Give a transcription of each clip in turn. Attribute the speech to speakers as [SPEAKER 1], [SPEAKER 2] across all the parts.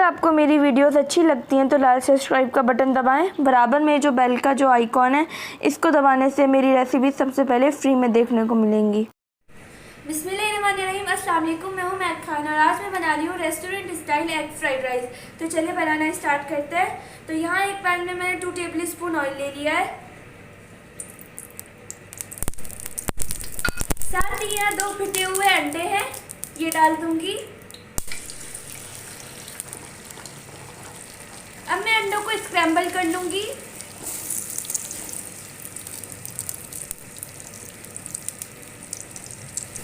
[SPEAKER 1] आपको मेरी वीडियोस अच्छी लगती हैं तो लाल सब्सक्राइब का बटन दबाएं। बराबर में जो बेल का जो आइकॉन है इसको दबाने से मेरी रेसिपी सबसे पहले फ्री में देखने को मिलेंगी।
[SPEAKER 2] बिस्मिल्लाहिर्रहमानिर्रहीम, अस्सलाम वालेकुम। मैं हूँ मैक खान और आज मैं बना रही हूँ restaurant style egg fried rice. तो चलिए बनाना स्टार्ट करते हैं। तो यहाँ एक पैन में मैंने 2 टेबल स्पून ऑयल ले लिया है। साथ ही यहाँ 2 फटे हुए अंडे हैं, ये डाल दूंगी। अब मैं अंडों को स्क्रैम्बल कर लूंगी।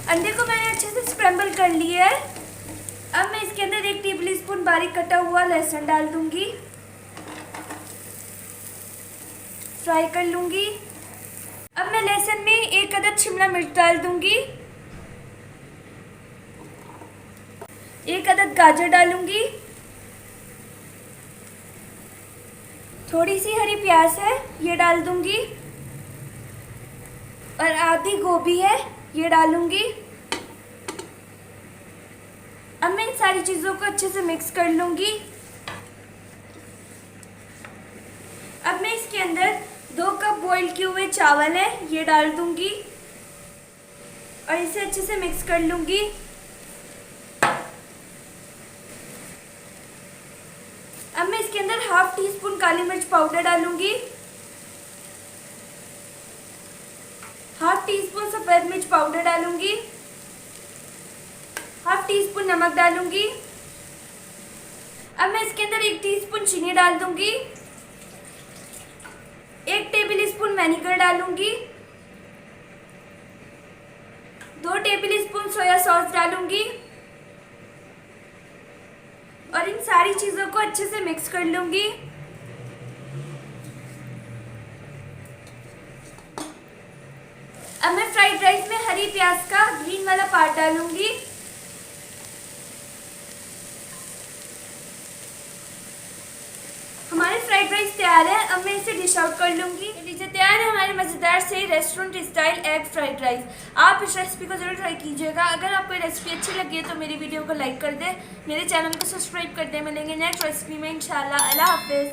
[SPEAKER 2] अंडे को मैंने अच्छे से स्क्रैम्बल कर लिया है। अब मैं इसके अंदर 1 टेबल स्पून बारीक कटा हुआ लहसुन डाल दूंगी, फ्राई कर लूंगी। अब मैं लहसुन में 1 अदद शिमला मिर्च डाल दूंगी, 1 अदद गाजर डालूंगी, थोड़ी सी हरी प्याज है ये डाल दूंगी और आधी गोभी है ये डालूंगी। अब मैं इन सारी चीज़ों को अच्छे से मिक्स कर लूंगी। अब मैं इसके अंदर 2 कप बॉईल किए हुए चावल है ये डाल दूंगी और इसे अच्छे से मिक्स कर लूंगी। अब मैं इसके अंदर ½ टीस्पून काली मिर्च पाउडर डालूंगी, ½ टीस्पून सफ़ेद मिर्च पाउडर डालूंगी, ½ टीस्पून नमक डालूंगी। अब मैं इसके अंदर 1 टीस्पून चीनी डाल दूंगी, 1 टेबल स्पून विनेगर डालूंगी, 2 टेबल स्पून सोया सॉस डालूंगी और इन सारी चीज़ों को अच्छे से मिक्स कर लूंगी। अब मैं फ्राइड राइस में हरी प्याज का ग्रीन वाला पार्ट डालूंगी। हमारे फ्राइड राइस तैयार है। अब मैं इसे डिश आउट कर लूंगी। लीजिए तैयार है हमारे मज़ेदार से restaurant style egg fried rice. आप इस रेसिपी को ज़रूर ट्राई कीजिएगा। अगर आपको रेसिपी अच्छी लगी है तो मेरी वीडियो को लाइक कर दें, मेरे चैनल को सब्सक्राइब कर दें। मिलेंगे नेक्स्ट रेसिपी में इंशाल्लाह। अल्लाह हाफिज़।